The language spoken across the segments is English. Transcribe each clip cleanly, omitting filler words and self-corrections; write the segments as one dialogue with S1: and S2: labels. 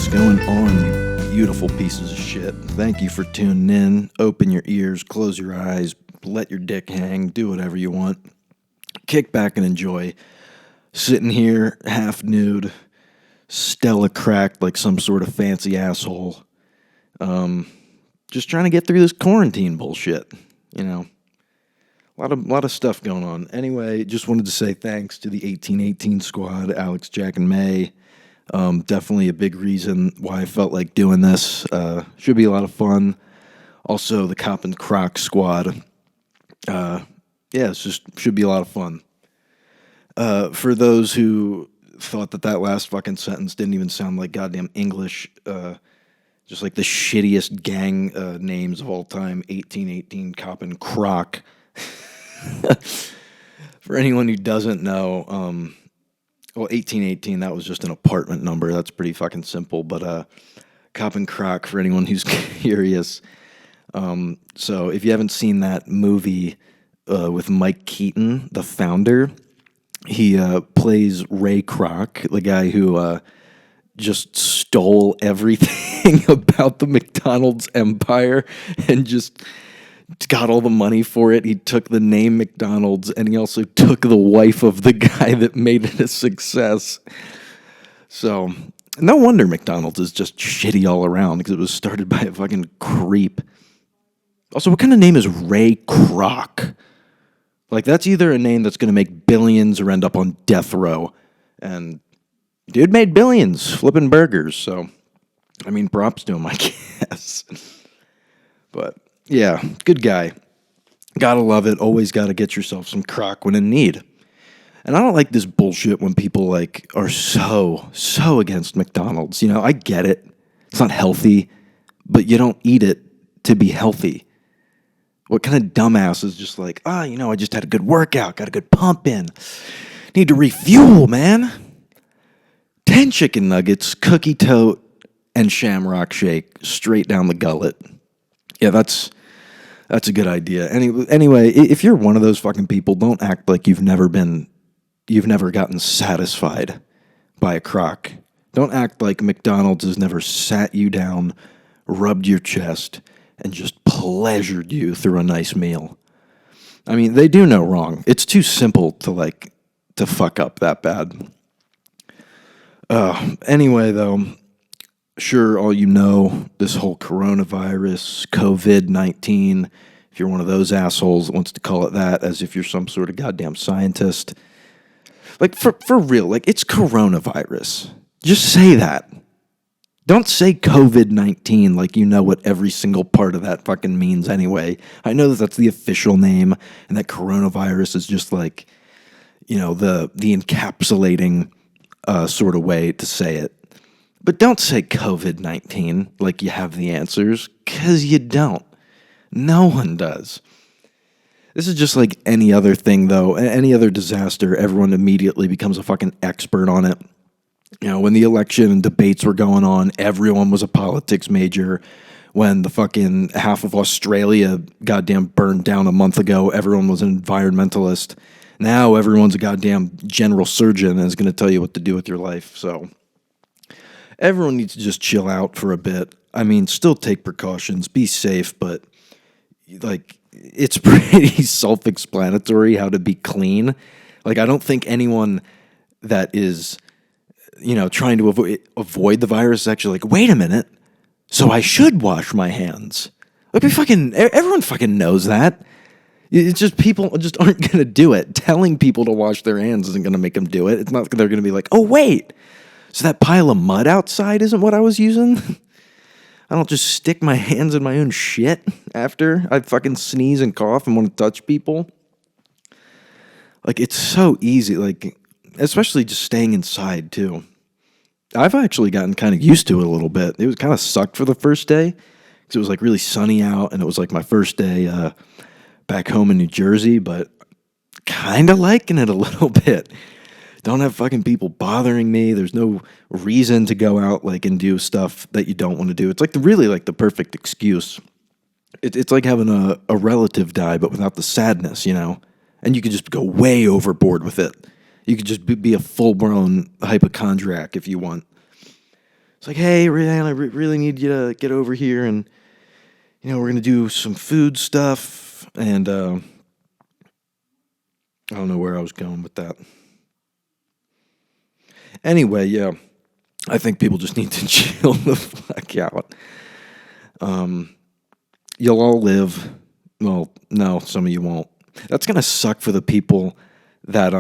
S1: going on, you beautiful pieces of shit? Thank you for tuning in. Open your ears, close your eyes, let your dick hang, do whatever you want. Kick back and enjoy. Sitting here, half nude, Stella cracked like some sort of fancy asshole. Just trying to get through this quarantine bullshit, you know. A lot of stuff going on. Anyway, just wanted to say thanks to the 1818 squad, Alex, Jack, and May. Definitely a big reason why I felt like doing this. Should be a lot of fun. Also, the Cop and Croc squad. It's just should be a lot of fun. For those who thought that last fucking sentence didn't even sound like goddamn English, just like the shittiest gang names of all time, 1818, Cop and Croc. For anyone who doesn't know, 1818, that was just an apartment number. That's pretty fucking simple. But Cop and Croc, for anyone who's curious. So if you haven't seen that movie with Mike Keaton, the founder, he plays Ray Kroc, the guy who just stole everything about the McDonald's empire and just got all the money for it. He took the name McDonald's, and he also took the wife of the guy that made it a success. So, no wonder McDonald's is just shitty all around, because it was started by a fucking creep. Also, what kind of name is Ray Kroc? Like, that's either a name that's going to make billions or end up on death row. And dude made billions flipping burgers, so, I mean, props to him, I guess. But yeah, good guy. Gotta love it. Always gotta get yourself some crock when in need. And I don't like this bullshit when people like are so against McDonald's. You know, I get it. It's not healthy, but you don't eat it to be healthy. What kind of dumbass is just like, I just had a good workout, got a good pump in. Need to refuel, man. 10 chicken nuggets, cookie tote, and shamrock shake straight down the gullet. Yeah, that's a good idea. Anyway, if you're one of those fucking people, don't act like you've never gotten satisfied by a crock. Don't act like McDonald's has never sat you down, rubbed your chest, and just pleasured you through a nice meal. I mean, they do no wrong. It's too simple to fuck up that bad. Anyway, though, sure, all you know, this whole coronavirus, COVID-19, if you're one of those assholes that wants to call it that, as if you're some sort of goddamn scientist. Like, for real, like, it's coronavirus. Just say that. Don't say COVID-19 like you know what every single part of that fucking means anyway. I know that that's the official name, and that coronavirus is just like, the encapsulating sort of way to say it. But don't say COVID-19 like you have the answers, because you don't. No one does. This is just like any other thing, though. Any other disaster, everyone immediately becomes a fucking expert on it. When the election and debates were going on, everyone was a politics major. When the fucking half of Australia goddamn burned down a month ago, everyone was an environmentalist. Now everyone's a goddamn general surgeon and is going to tell you what to do with your life, so everyone needs to just chill out for a bit. I mean, still take precautions, be safe, but, it's pretty self-explanatory how to be clean. I don't think anyone that is, trying to avoid the virus is actually like, wait a minute, so I should wash my hands. Everyone fucking knows that. It's just people just aren't going to do it. Telling people to wash their hands isn't going to make them do it. It's not they're going to be like, oh, wait, so that pile of mud outside isn't what I was using? I don't just stick my hands in my own shit after I fucking sneeze and cough and want to touch people. It's so easy, especially just staying inside, too. I've actually gotten kind of used to it a little bit. It was kind of sucked for the first day, because it was, really sunny out, and it was, my first day back home in New Jersey, but kind of liking it a little bit. Don't have fucking people bothering me. There's no reason to go out and do stuff that you don't want to do. It's really the perfect excuse. It's like having a relative die, but without the sadness, And you could just go way overboard with it. You could just be a full-blown hypochondriac if you want. It's like, hey, Ryan, I really need you to get over here, and we're gonna do some food stuff, and I don't know where I was going with that. Anyway, yeah, I think people just need to chill the fuck out. You'll all live. Well, no, some of you won't. That's gonna suck for the people that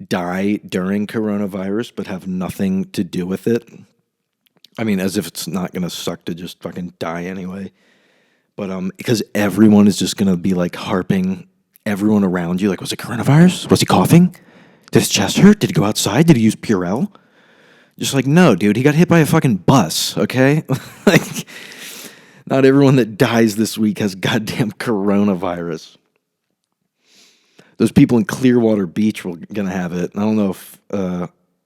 S1: die during coronavirus but have nothing to do with it. I mean, as if it's not gonna suck to just fucking die anyway. But because everyone is just gonna be like harping everyone around you, like, was it coronavirus? Was he coughing? Did his chest hurt? Did he go outside? Did he use Purell? Just like, no, dude, he got hit by a fucking bus, okay? Like, not everyone that dies this week has goddamn coronavirus. Those people in Clearwater Beach were going to have it. I don't know if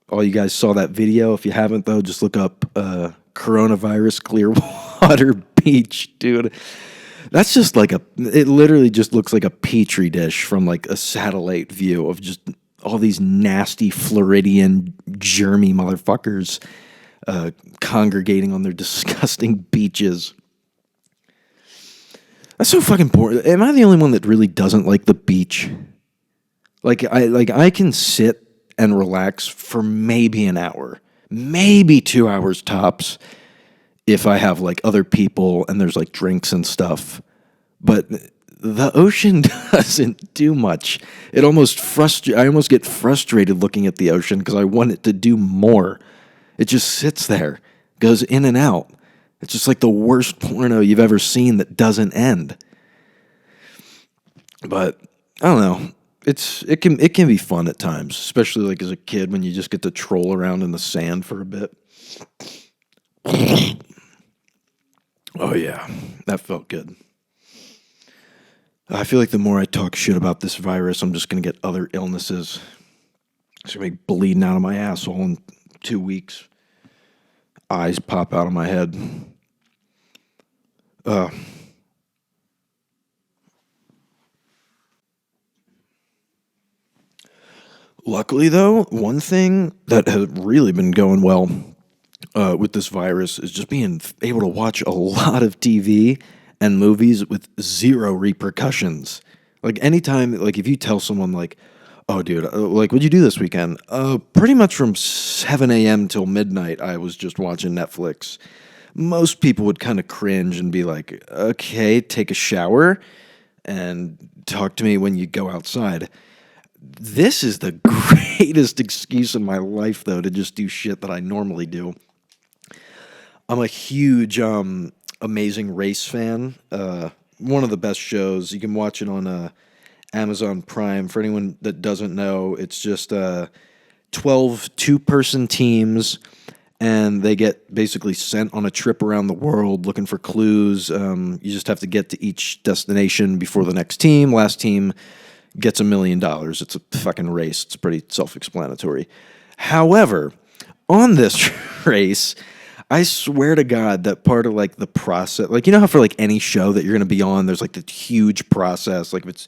S1: all you guys saw that video. If you haven't, though, just look up coronavirus Clearwater Beach, dude. That's just like it literally just looks like a petri dish from like a satellite view of just all these nasty Floridian germy motherfuckers congregating on their disgusting beaches. That's so fucking boring. Am I the only one that really doesn't like the beach? I can sit and relax for maybe an hour, maybe 2 hours tops, if I have like other people and there's like drinks and stuff. But the ocean doesn't do much. I almost get frustrated looking at the ocean because I want it to do more. It just sits there, goes in and out. It's just like the worst porno you've ever seen that doesn't end. But I don't know. It can be fun at times, especially like as a kid when you just get to troll around in the sand for a bit. Oh yeah, that felt good. I feel like the more I talk shit about this virus, I'm just gonna get other illnesses. It's gonna be bleeding out of my asshole in 2 weeks. Eyes pop out of my head. Luckily, though, one thing that has really been going well with this virus is just being able to watch a lot of TV and movies with zero repercussions. Like anytime, like if you tell someone like, "Oh, dude, like what'd you do this weekend?" Pretty much from 7 a.m. till midnight, I was just watching Netflix. Most people would kind of cringe and be like, "Okay, take a shower and talk to me when you go outside." This is the greatest excuse in my life, though, to just do shit that I normally do. I'm a huge Amazing Race fan. One of the best shows. You can watch it on Amazon Prime. For anyone that doesn't know, it's just 12 two-person teams, and they get basically sent on a trip around the world looking for clues. You just have to get to each destination before the next team. Last team gets $1 million. It's a fucking race. It's pretty self-explanatory. However, on this race, I swear to God that part of like the process, like you know how for like any show that you're going to be on, there's like the huge process, like if it's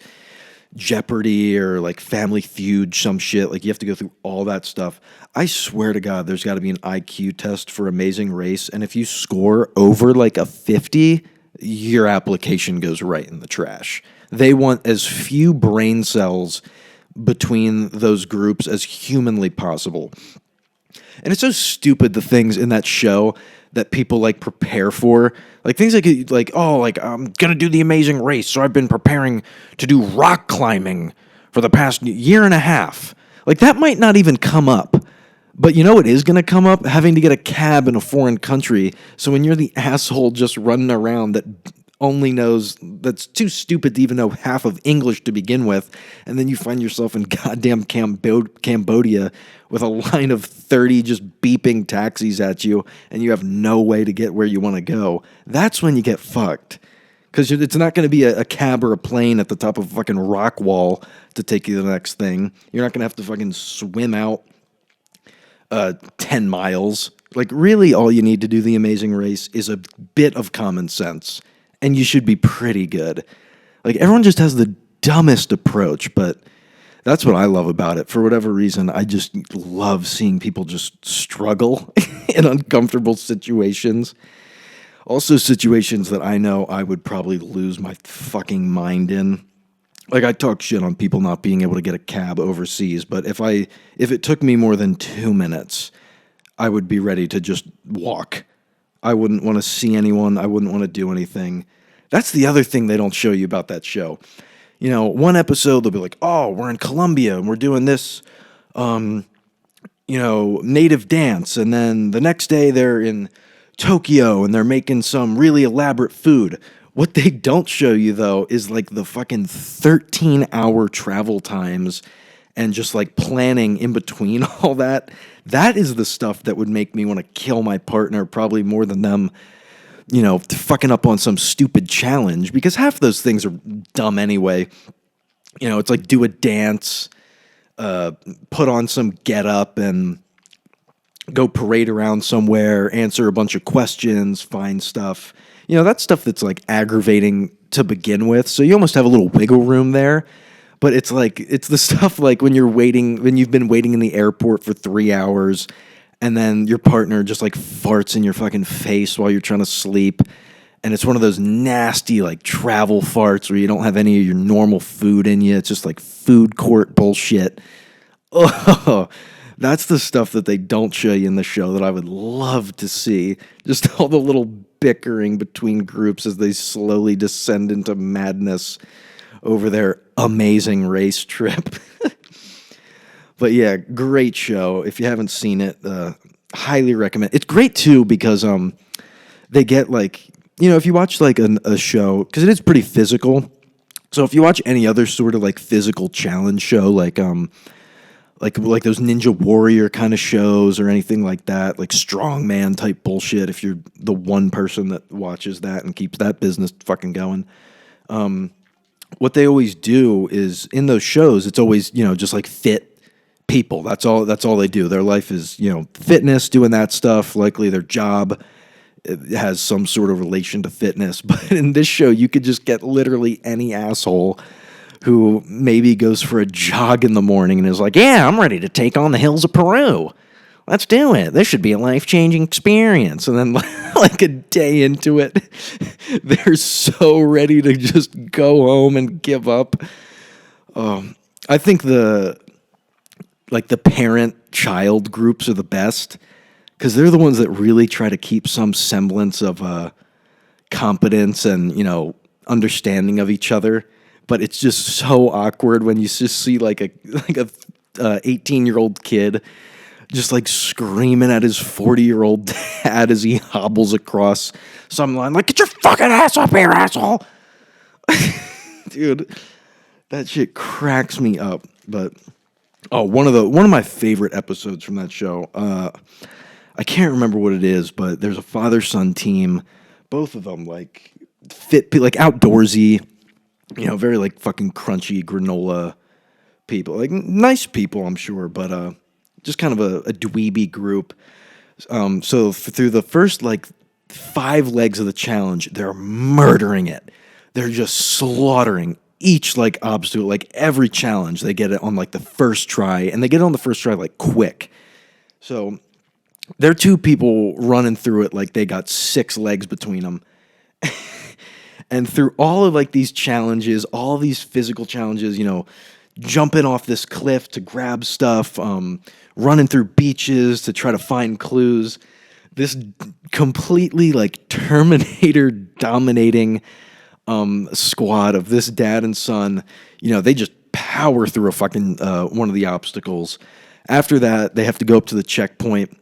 S1: Jeopardy or like Family Feud, some shit, like you have to go through all that stuff. I swear to God, there's got to be an IQ test for Amazing Race, and if you score over like a 50, your application goes right in the trash. They want as few brain cells between those groups as humanly possible. And it's so stupid, the things in that show that people like prepare for. Like things like oh, like I'm going to do the Amazing Race, so I've been preparing to do rock climbing for the past year and a half. Like that might not even come up. But you know what is going to come up? Having to get a cab in a foreign country. So when you're the asshole just running around that only knows, that's too stupid to even know half of English to begin with, and then you find yourself in goddamn Cambodia with a line of 30 just beeping taxis at you, and you have no way to get where you want to go, that's when you get fucked. Because it's not going to be a cab or a plane at the top of a fucking rock wall to take you to the next thing. You're not going to have to fucking swim out 10 miles. Like, really, all you need to do the Amazing Race is a bit of common sense, and you should be pretty good. Like, everyone just has the dumbest approach, but That's what I love about it. For whatever reason, I just love seeing people just struggle in uncomfortable situations. Also, situations that I know I would probably lose my fucking mind in. Like, I talk shit on people not being able to get a cab overseas, but if it took me more than 2 minutes, I would be ready to just walk. I wouldn't want to see anyone. I wouldn't want to do anything. That's the other thing they don't show you about that show. You know, one episode they'll be like, "Oh, we're in Colombia and we're doing this, native dance," and then the next day they're in Tokyo and they're making some really elaborate food. What they don't show you though is like the fucking 13-hour travel times and just like planning in between all that. That is the stuff that would make me want to kill my partner probably more than them, fucking up on some stupid challenge, because half those things are dumb anyway. It's like do a dance, put on some get up and go parade around somewhere, answer a bunch of questions, find stuff. That's stuff that's like aggravating to begin with. So you almost have a little wiggle room there. But it's the stuff like when you've been waiting in the airport for 3 hours and then your partner just like farts in your fucking face while you're trying to sleep. And it's one of those nasty like travel farts where you don't have any of your normal food in you. It's just like food court bullshit. Oh, that's the stuff that they don't show you in the show that I would love to see. Just all the little bickering between groups as they slowly descend into madness over their amazing race trip. But yeah, great show. If you haven't seen it, highly recommend. It's great too because they get like, if you watch like a show, because it is pretty physical. So if you watch any other sort of like physical challenge show, like those Ninja Warrior kind of shows or anything like that, like strongman type bullshit, if you're the one person that watches that and keeps that business fucking going, what they always do is in those shows, it's always, just like fit people. That's all they do. Their life is, fitness, doing that stuff. Likely their job has some sort of relation to fitness. But in this show, you could just get literally any asshole who maybe goes for a jog in the morning and is like, "Yeah, I'm ready to take on the hills of Peru. Let's do it. This should be a life-changing experience." And then like a day into it, they're so ready to just go home and give up. I think the parent-child groups are the best because they're the ones that really try to keep some semblance of competence and, understanding of each other. But it's just so awkward when you just see like a 18-year-old kid just like screaming at his 40-year-old dad as he hobbles across some line, like, "Get your fucking ass up here, asshole!" Dude, that shit cracks me up. But one of my favorite episodes from that show. I can't remember what it is, but there's a father-son team. Both of them like fit, like outdoorsy. Very like fucking crunchy granola people, like nice people, I'm sure, but just kind of a dweeby group. So through the first like 5 legs of the challenge, they're murdering it. They're just slaughtering each like obstacle, like every challenge. They get it on like the first try, and they get it on the first try like quick. So they're 2 people running through it like they got 6 legs between them. And through all of like these challenges, all these physical challenges, jumping off this cliff to grab stuff, running through beaches to try to find clues, this completely like Terminator dominating squad of this dad and son, they just power through a fucking one of the obstacles. After that, they have to go up to the checkpoint.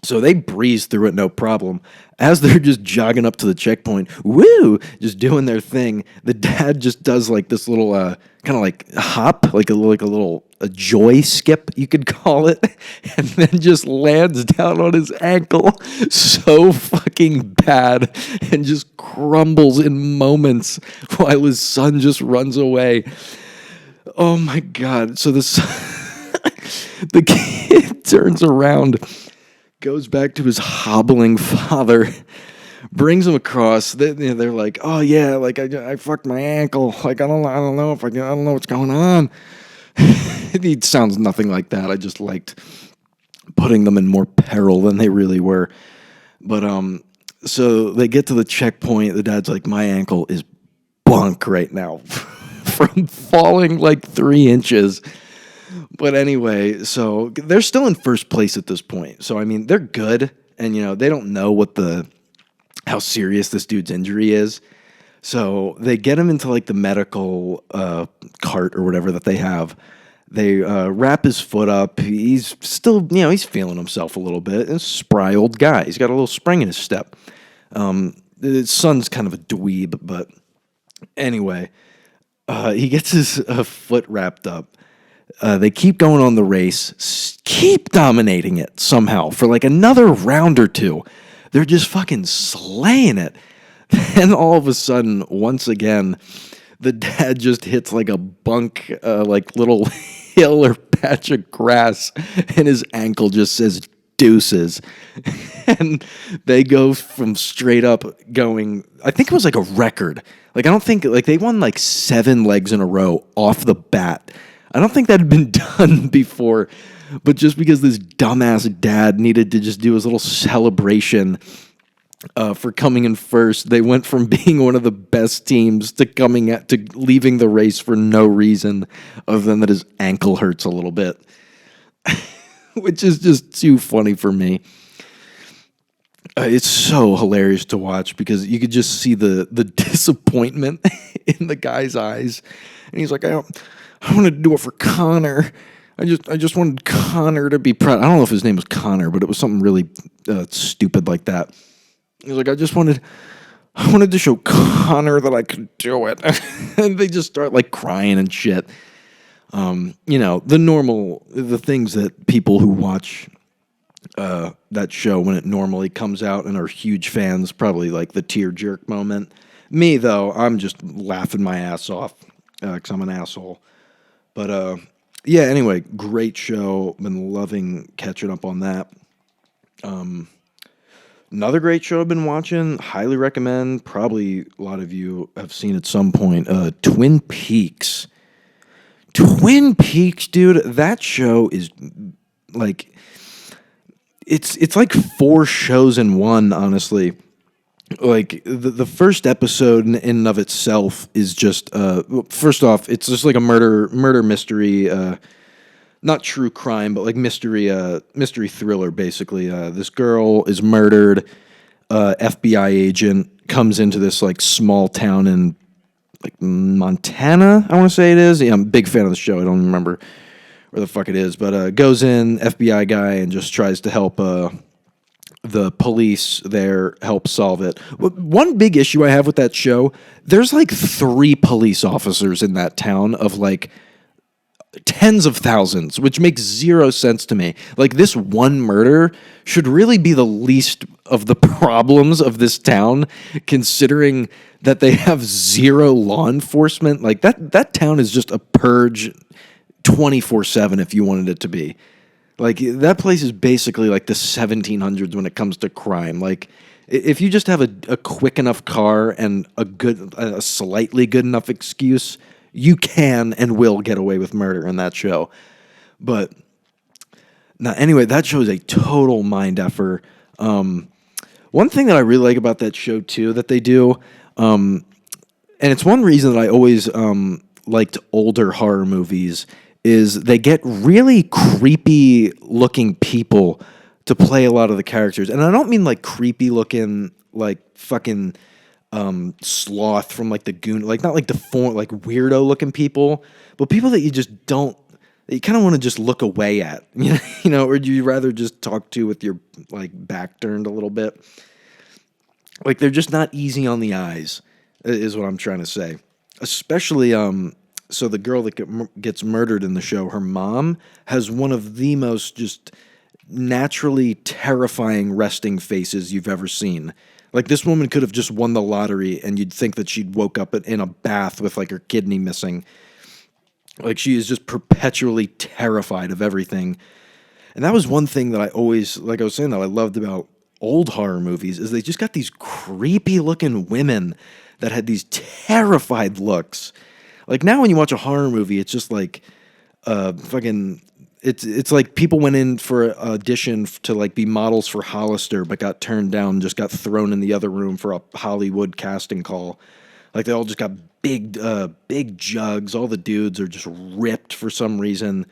S1: So they breeze through it, no problem. As they're just jogging up to the checkpoint, woo, just doing their thing, the dad just does like this little kind of like hop, like a little joy skip, you could call it, and then just lands down on his ankle so fucking bad and just crumbles in moments while his son just runs away. Oh my God. So the kid turns around, goes back to his hobbling father, brings him across. They're like, "Oh yeah, like I fucked my ankle. Like I don't know what's going on." It sounds nothing like that. I just liked putting them in more peril than they really were. But so they get to the checkpoint. The dad's like, my ankle is bunk right now from falling like 3 inches. But anyway, so they're still in first place at this point. So I mean, they're good, and they don't know how serious this dude's injury is. So they get him into like the medical cart or whatever that they have. They wrap his foot up. He's still, he's feeling himself a little bit. A spry old guy. He's got a little spring in his step. His son's kind of a dweeb, but anyway, he gets his foot wrapped up. They keep going on the race, keep dominating it somehow for like another round or two. They're just fucking slaying it. Then all of a sudden, once again, the dad just hits like a bunk, like little hill or patch of grass, and his ankle just says deuces. And they go from straight up going, I think it was like a record. Like, I don't think, like, they won like 7 legs in a row off the bat. I don't think that had been done before, but just because this dumbass dad needed to just do his little celebration for coming in first, they went from being one of the best teams to leaving the race for no reason other than that his ankle hurts a little bit, which is just too funny for me. It's so hilarious to watch because you could just see the disappointment in the guy's eyes, and he's like, I wanted to do it for Connor. I just wanted Connor to be proud. I don't know if his name was Connor, but it was something really stupid like that. He's like, I wanted to show Connor that I could do it. And they just start like crying and shit. The things that people who watch that show when it normally comes out and are huge fans, probably like the tear jerk moment. Me, though, I'm just laughing my ass off because I'm an asshole. But yeah, anyway, great show. Been loving catching up on that. Another great show I've been watching, highly recommend. Probably a lot of you have seen at some point. Twin Peaks. Twin Peaks, dude. That show is like it's like 4 shows in one. Honestly, like the first episode in and of itself is just first off, it's just like a murder mystery. Not true crime, but like mystery thriller, basically. This girl is murdered. FBI agent comes into this like small town in like Montana, I want to say it is. Yeah, I'm a big fan of the show. I don't remember where the fuck it is, but goes in, FBI guy, and just tries to help the police there help solve it. One big issue I have with that show, there's like 3 police officers in that town of like tens of thousands, which makes 0 sense to me. Like, this one murder should really be the least of the problems of this town, considering that they have 0 law enforcement. Like, that town is just a purge 24/7 if you wanted it to be. Like, that place is basically like the 1700s when it comes to crime. Like, if you just have a quick enough car and a slightly good enough excuse, you can and will get away with murder in that show. But now, anyway, that show is a total mind effer. One thing that I really like about that show too that they do, and it's one reason that I always liked older horror movies, is they get really creepy looking people to play a lot of the characters. And I don't mean like creepy looking like fucking sloth from like the Goon, like not like deformed, like weirdo looking people, but people that you just don't, that you kind of want to just look away at, or do you rather just talk to with your like back turned a little bit? Like, they're just not easy on the eyes, is what I'm trying to say. Especially, so the girl that gets murdered in the show, her mom has one of the most just naturally terrifying resting faces you've ever seen. Like, this woman could have just won the lottery, and you'd think that she'd woke up in a bath with, like, her kidney missing. Like, she is just perpetually terrified of everything. And that was one thing that I always, like I was saying, that I loved about old horror movies, is they just got these creepy-looking women that had these terrified looks. Like, now when you watch a horror movie, it's just like fucking. It's like people went in for an audition to like be models for Hollister, but got turned down, just got thrown in the other room for a Hollywood casting call. Like they all just got big jugs. All the dudes are just ripped for some reason.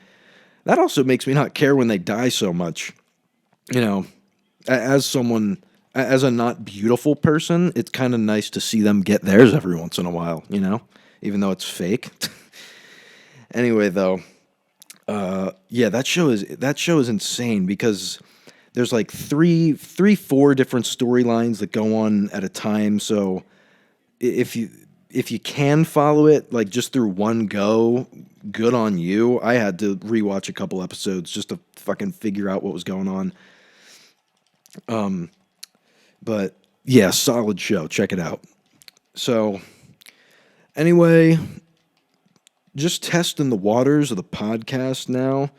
S1: That also makes me not care when they die so much. You know, as someone, as a not beautiful person, it's kind of nice to see them get theirs every once in a while. Even though it's fake. Anyway, though. Yeah, that show is insane because there's like four different storylines that go on at a time. So if you can follow it like just through one go, good on you. I had to rewatch a couple episodes just to fucking figure out what was going on. But yeah, solid show. Check it out. So anyway, just testing the waters of the podcast now.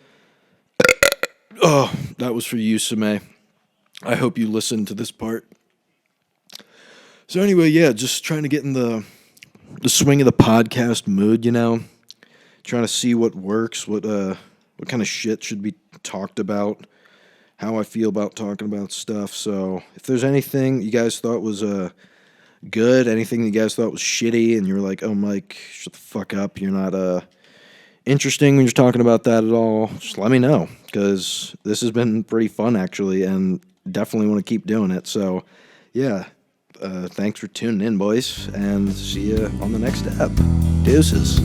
S1: Oh, that was for you, Sime. I hope you listened to this part. So anyway, yeah, just trying to get in the swing of the podcast mood, Trying to see what works, what kind of shit should be talked about, how I feel about talking about stuff. So if there's anything you guys thought was good, anything you guys thought was shitty, and you're like, oh, Mike, shut the fuck up, you're not interesting when you're talking about that at all, just let me know, because this has been pretty fun, actually, and definitely want to keep doing it. So, yeah, thanks for tuning in, boys, and see you on the next ep. Deuces.